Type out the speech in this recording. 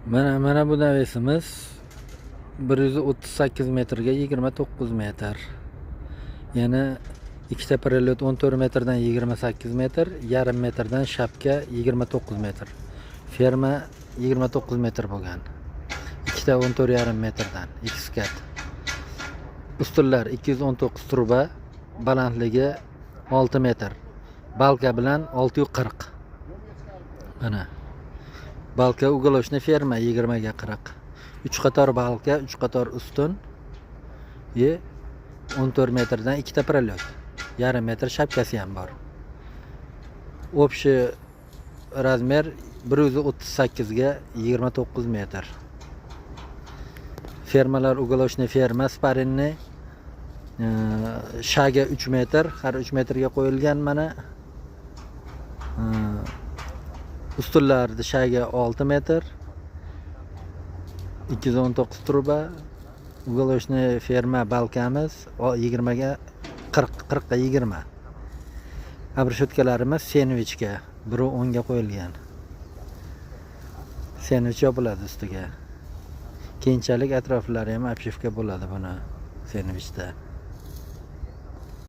Mana bu navesimiz 138 metrga 29 metr. Yana ikkita parallel 14 metrdan 28 metr, yarim metrdan shapka 29 metr. Ferma 29 metr bo'lgan. Ikkita 14,5 metrdan X kat. Ustunlar 219 truba, balandligi 6 metr. Balka bilan 640. Mana. Balka ugoloshni ferma 20 ga 40. 3 qator balka, 3 qator ustun. 14 metrdan ikkita parallel. Yarim metr shapkasi ham bor. Общий razmer 138 ga 29 metr. Fermalar ugoloshni ferma sparinni shaga 3 metr, har 3 metrga qo'yilgan mana. Ustunlarni shaga 6 metr. 219 truba. Ugoloshni ferma balkamiz 20 ga 40 ga 20. Abrishotkalarimiz sendvichga, biri 10 ga qo'yilgan. Sendvich yopiladi ustiga. Keyinchalik atroflari ham obshivka bo'ladi buni sendvichda.